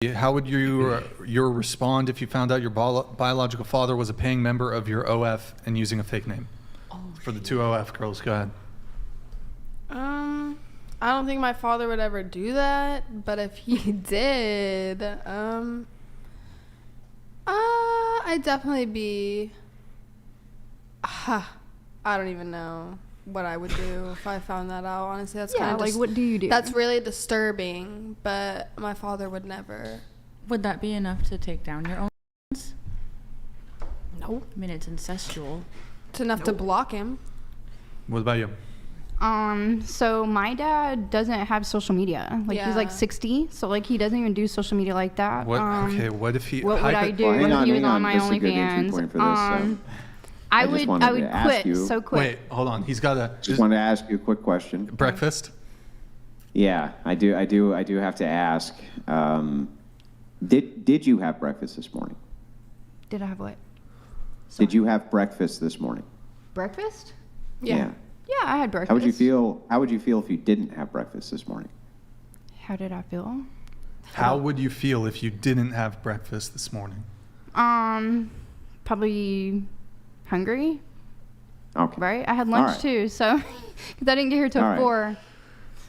How would you respond if you found out your biological father was a paying member of your OF and using a fake name? For the two OF girls, go ahead. I don't think my father would ever do that, but if he did, I'd definitely be. I don't even know what I would do if I found that out. Honestly, that's kind of like what do you do? That's really disturbing, but my father would never. Would that be enough to take down your own? No. I mean, it's incestual. It's enough to block him. What about you? So my dad doesn't have social media. Like he's like 60, so like he doesn't even do social media like that. What? Okay, what if he? What would I do if he was on my OnlyFans? I would quit so quick. Wait, hold on. He's got a. Just wanted to ask you a quick question. Breakfast? Yeah, I do have to ask. Did you have breakfast this morning? Did I have what? Did you have breakfast this morning? Breakfast? Yeah. Yeah, I had breakfast. How would you feel? How would you feel if you didn't have breakfast this morning? How did I feel? How would you feel if you didn't have breakfast this morning? Probably hungry. Okay. Right? I had lunch too, so because I didn't get here till 4.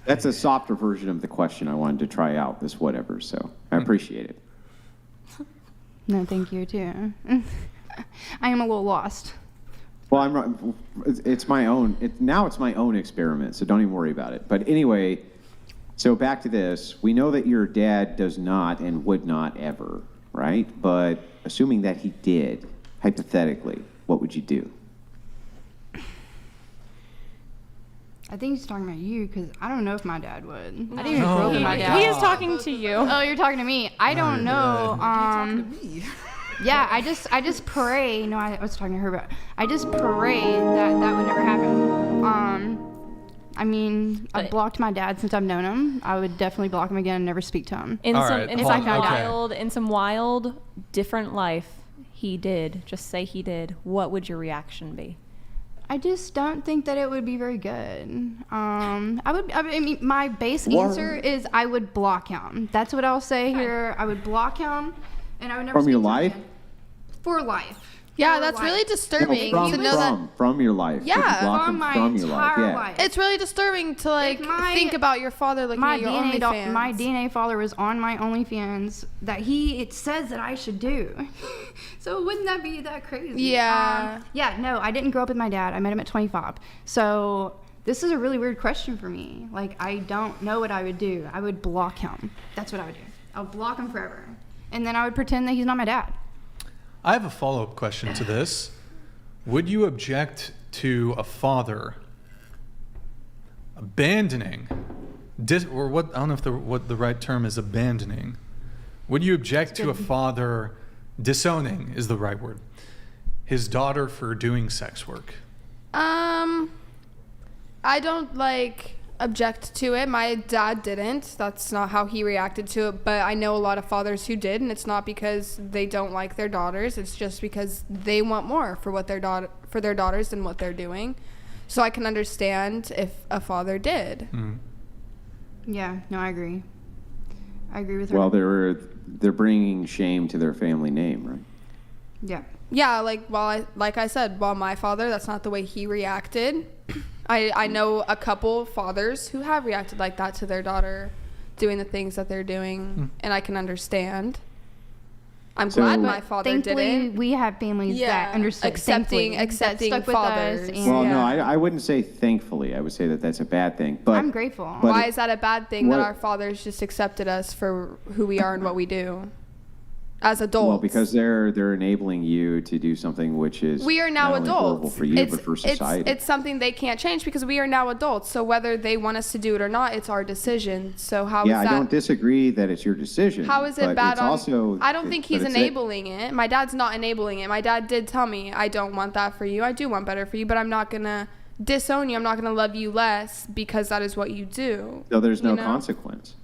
That's a softer version of the question I wanted to try out. This whatever. So I appreciate it. No, thank you too. I am a little lost. Well, it's my own. Now it's my own experiment, so don't even worry about it. But anyway, so back to this. We know that your dad does not and would not ever, right? But assuming that he did, hypothetically, what would you do? I think he's talking about you because I don't know if my dad would. I didn't even grow up with my dad. He is talking to you. Oh, you're talking to me. I don't know. Yeah, I just pray. No, I was talking to her, but I just pray that that would never happen. I mean, I've blocked my dad since I've known him. I would definitely block him again and never speak to him. In some wild, different life, he did. Just say he did. What would your reaction be? I just don't think that it would be very good. I mean, my base answer is I would block him. That's what I'll say here. I would block him, and I would never. From your life? For life. Yeah, that's really disturbing to know that. From your life. Yeah, from my entire life. It's really disturbing to think about your father looking at your OnlyFans. My DNA father was on my OnlyFans that it says that I should do. So wouldn't that be that crazy? Yeah. No, I didn't grow up with my dad. I met him at 25. So this is a really weird question for me. Like, I don't know what I would do. I would block him. That's what I would do. I would block him forever. And then I would pretend that he's not my dad. I have a follow-up question to this. Would you object to a father abandoning, or what? I don't know if what the right term is, abandoning. Would you object to a father disowning is the right word, his daughter for doing sex work? I don't object to it. My dad didn't. That's not how he reacted to it, but I know a lot of fathers who did, and it's not because they don't like their daughters. It's just because they want more for their daughters than what they're doing. So I can understand if a father did. Yeah, no, I agree. I agree with her. Well, they're bringing shame to their family name, right? Yeah. Yeah, like I said, while my father, that's not the way he reacted. I know a couple fathers who have reacted like that to their daughter doing the things that they're doing, and I can understand. I'm glad my father didn't. Thankfully, we have families that understand. Accepting fathers. Well, no, I wouldn't say thankfully. I would say that that's a bad thing. But I'm grateful. Why is that a bad thing that our fathers just accepted us for who we are and what we do? As adults. Well, because they're enabling you to do something which is we are now not only adults. horrible for you, but for society. It's something they can't change because we are now adults. So whether they want us to do it or not, it's our decision. So how is that? Yeah, I don't disagree that it's your decision. How is it bad? I don't think he's enabling it. it. My dad's not enabling it. My dad did tell me, I don't want that for you. I do want better for you, but I'm not gonna disown you. I'm not gonna love you less because that is what you do. So there's no consequence.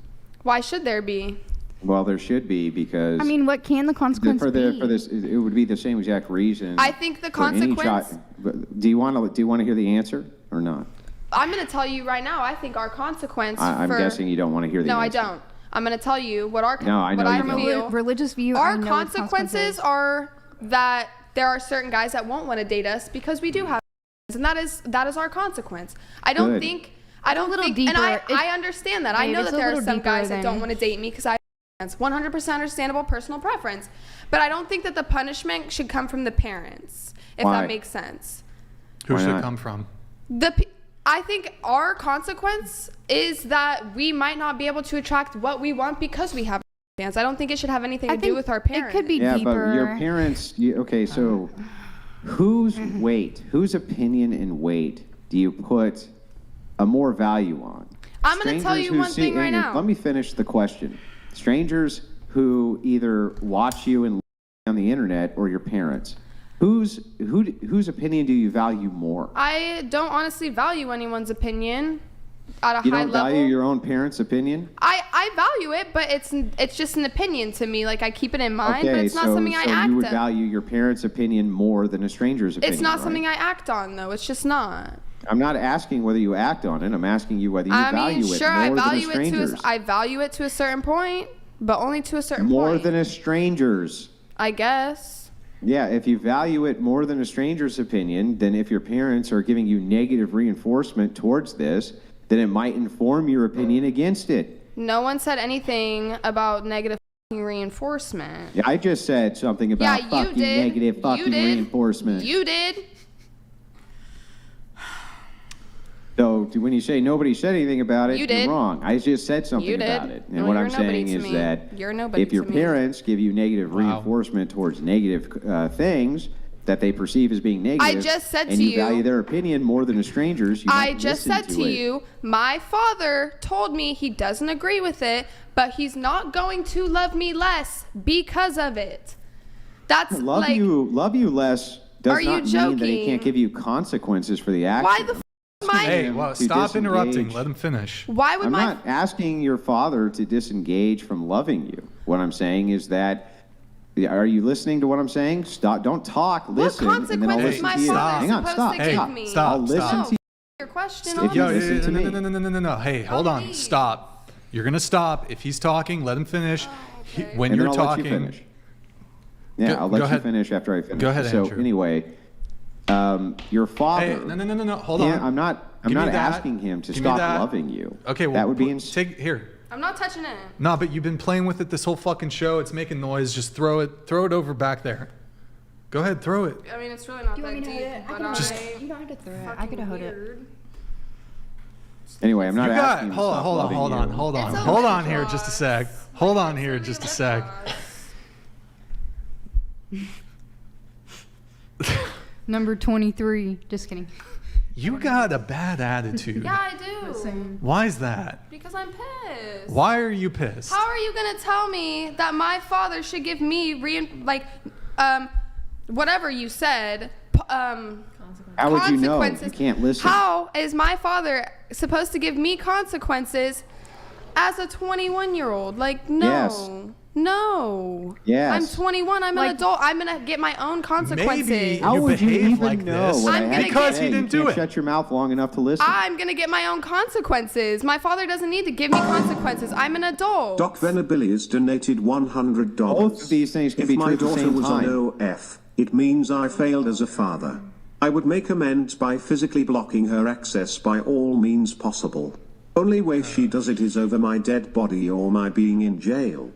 Why should there be? Well, there should be because. I mean, what can the consequence be? For this, it would be the same exact reason. I think the consequence. Do you want to hear the answer or not? I'm going to tell you right now. I think our consequence. I'm guessing you don't want to hear the answer. No, I don't. I'm going to tell you what our No, I know what I you don't. feel. Religious view. Our I know what consequences are that there are certain guys that won't want to date us because we do have, and that is our consequence. I don't Good. think. I don't little think, deeper. and I understand that. I Babe, know it's that a there are little some deeper guys that than- don't want to date me because it's 100% understandable personal preference. But I don't think that the punishment should come from the parents, if Why? that makes sense. Who Why should it not? come from? I think our consequence is that we might not be able to attract what we want because we have fans. I don't think it should have anything to do with our parents. It could be Yeah, deeper. but your parents. Okay, so whose opinion and weight do you put a more value on? I'm going to tell Strangers you who one thing right now. Let me finish the question. Strangers who either watch you and on the internet, or your parents. Whose opinion do you value more? I don't honestly value anyone's opinion at a You high don't level. value your own parents' opinion? I value it, but it's just an opinion to me. Like I keep it in mind, but Okay, it's not so, something I so act you would on. value your parents' opinion more than a stranger's opinion. It's not right? something I act on, though. It's just not. I'm not asking whether you act on it. I'm asking you whether you I value mean, it sure, more I than a value it stranger's. I value it to a certain point, but only to a certain More point. than a stranger's. I guess. Yeah, if you value it more than a stranger's opinion, then if your parents are giving you negative reinforcement towards this, then it might inform your opinion against it. No one said anything about negative reinforcement. Yeah, I just said something about Yeah, you fucking did. negative You fucking did. reinforcement. You did. So when you say nobody said anything about it, You you're did. wrong. I just said something You did. about it. And No, what you're I'm nobody saying to is me. that You're nobody if your to me. parents give you negative Wow. reinforcement towards negative things that they perceive as being negative, just said and to you you- value their opinion more than a stranger's, you I might just listen said to it. you, my father told me he doesn't agree with it, but he's not going to love me less because of it. That's Love like, you less does Are you not mean that he joking? can't give you consequences for the action. why the f- am I? Hey, him well, to stop interrupting. disengage. Let him finish. Why would I'm my not asking your father to disengage from loving you. What I'm saying is that, are you listening to what I'm saying? Stop. Don't talk. what Listen, and then I'll consequences listen my to you. father Hang on. supposed Stop. to Hey, give me? stop, I'll listen stop. to you. Your question. If you on listen to me. No. Hey, hold on. me. Stop. You're gonna stop. If he's talking, let him finish. okay. When And you're then I'll talking, let you finish. Yeah, Go- I'll go let you ahead. finish after I finish. Go ahead, So Andrew. anyway, your father. hey, no. Hold Yeah, on. I'm not Give me that. asking him to Give me stop that. loving you. Okay, well, that would be take here. I'm not touching it. No, but you've been playing with it this whole fucking show. It's making noise. Just throw it over back there. Go ahead, throw it. I mean, it's really not that deep, but You don't have to throw it. I could fucking hold it. weird. Anyway, I'm not You got asking it. him to stop Hold loving you. It's Hold okay, on here just a sec. Josh. Hold on here just a sec. Number 23. Just kidding. You got a bad attitude. Yeah, I do. Why is that? Because I'm pissed. Why are you pissed? How are you gonna tell me that my father should give me whatever you said, How would you know? consequences? You can't listen. How is my father supposed to give me consequences as a 21-year-old? Like, no. Yes. No. Yes. I'm 21. I'm an adult. I'm gonna get my own consequences. Maybe How you would you behave even like know this what I I'm had gonna to because say? he didn't You do can't it. Shut your mouth long enough to listen. I'm gonna get my own consequences. My father doesn't need to give me consequences. I'm an adult. Doc Venabilis donated $100. Both of these things can if be my true at the daughter same was time. on OF, it means I failed as a father. I would make amends by physically blocking her access by all means possible. Only way she does it is over my dead body or my being in jail.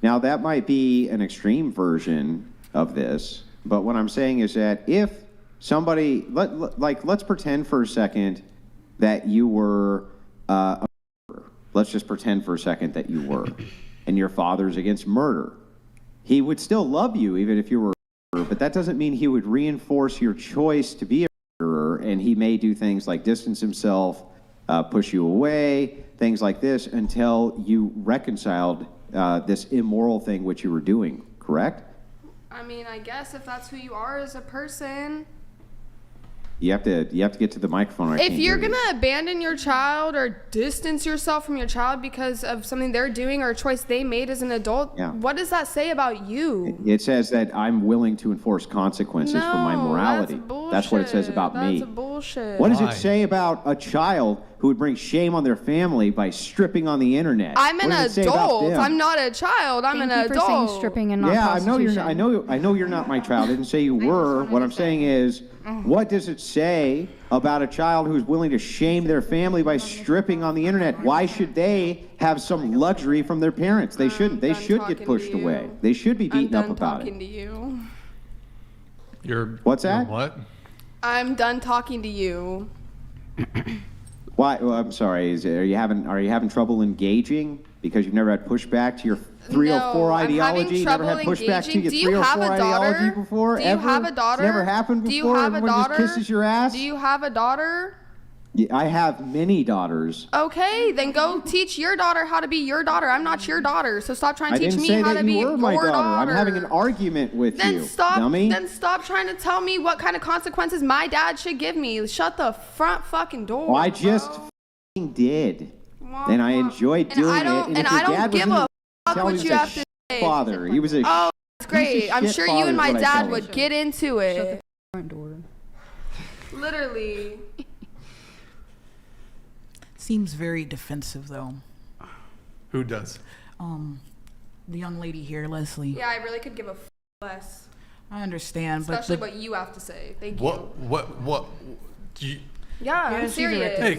Now, that might be an extreme version of this, but what I'm saying is that if somebody, let's pretend for a second that you were a murderer. Let's just pretend for a second that you were, and your father's against murder. He would still love you even if you were a murderer, but that doesn't mean he would reinforce your choice to be a murderer, and he may do things like distance himself, push you away, things like this, until you reconciled this immoral thing which you were doing, correct? I mean, I guess if that's who you are as a person. You have to get to the microphone. I If can't you're hear you. gonna abandon your child or distance yourself from your child because of something they're doing or a choice they made as an adult, Yeah. what does that say about you? It says that I'm willing to enforce consequences for my No, morality. That's, That's what it says about bullshit. me. That's bullshit. What does Why? it say about a child who would bring shame on their family by stripping on the internet? I'm an What does it say about adult. them? I'm not a child. I'm Thank an you for saying adult. stripping and not Yeah, I know prostitution. I know you're not my child. I didn't say you were. wanted What to I'm say. saying is, what does it say about a child who's willing to shame their family by stripping on the internet? Why should they have some luxury from their parents? They shouldn't. They done should talking get to pushed you. away. They should be I'm beaten up done about talking it. to you. What's that? What? I'm done talking to you. Why? Well, I'm sorry. Are you having trouble engaging because you've never had pushback to your 304 No, I'm having ideology? Never trouble had pushback to engaging. your Do you have 304 a daughter? ideology before? Do you Ever? have a daughter? It's never happened before. Do you have a Everyone daughter? just kisses your ass. Do you have a daughter? Yeah, I have many daughters. Okay, then go teach your daughter how to be your daughter. I'm not your daughter, so stop trying I to teach didn't me say how that to be you were my your daughter. I'm having an argument with Then you, stop. dummy. Then stop trying to tell me what kind of consequences my dad should give me. Shut the front fucking door. Well, I just bro. f***ing did, Wah, and I wah. enjoyed And doing I don't- it. and if I your don't dad was give in the a fuck tell what he was you a have to say. father. He was a Oh, it's great. I'm shit sure father you and is my what I dad tell would him. get into it. Front door. Literally. Seems very defensive, though. Who does? The young lady here, Leslie. Yeah, I really could give a less. I understand, but Especially the, what you have to say. Thank you. What? Do you, Yeah, I'm she's a serious. hey,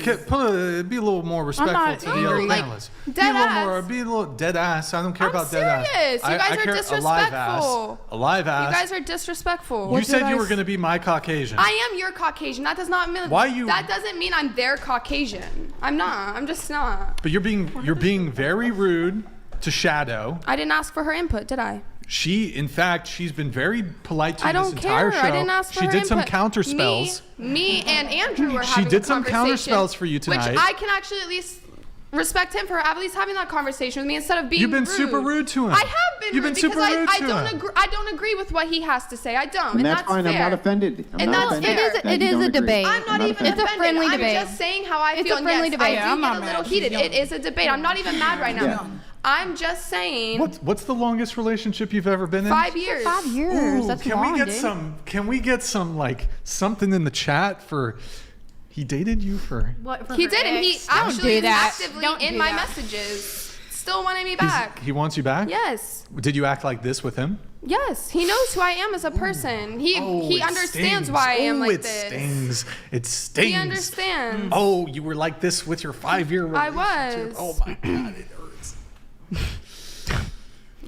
be a little more respectful not to the other angry. Like, panelists. dead Be a little dead ass. I don't care I'm about dead ass. serious. You guys I are care disrespectful. A live ass. You guys are disrespectful. You said did you I were s- going to be my Caucasian. I am your Caucasian. That does not mean Why you- That doesn't mean I'm their Caucasian. I'm not. I'm just not. But you're being very rude to Shadow. I didn't ask for her input, did I? In fact, she's been very polite to I you this don't entire care. show. I didn't ask for She her did some input. counter spells. Me and Andrew were She having did a some conversation, counterspells for you tonight. Which I can actually at least respect him for at least having that conversation with me instead of being You've been rude. super rude to him. I have been You've rude been super because rude I to don't him. agree. I don't agree with what he has to say. I don't, And and that's fine. fair. I'm not offended. I'm And not that's offended fair. that It you is don't a agree. debate. I'm not even It's a offended. friendly I'm debate. just saying how I It's feel. a And friendly yes, debate. I do I'm get not a little mad. heated. She's It is a debate. I'm not even mad right now. Yeah. I'm just saying. What's the longest relationship you've ever been in? 5 years. 5 years. Ooh, That's can long, we get dude. some? Can we get some like something in the chat for? He dated you for. He did, and he do actually is that. actively Don't in do my that. messages, still wanting me back. He wants you back. Yes, Did you act like this with him? yes, he knows who I am as a person. He It understands stings. why I am Oh, like it this. stings. It stings. He understands. Oh, you were like this with your 5-year I relationship. was. Oh my god, it hurts.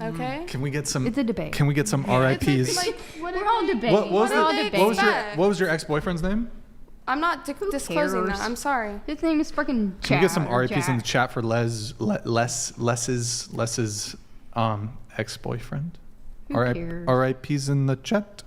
Okay. Can we get some? It's a debate. Can we get some It's RIPS? like, what We're are all they- debating. what was What the? are they What was your? expect? What was your ex-boyfriend's name? I'm not disclosing cares? that. I'm sorry. His name is freaking Can we get some Chad or RIPS in the Jack. chat for Les's ex-boyfriend? Who cares? RIPS in the chat.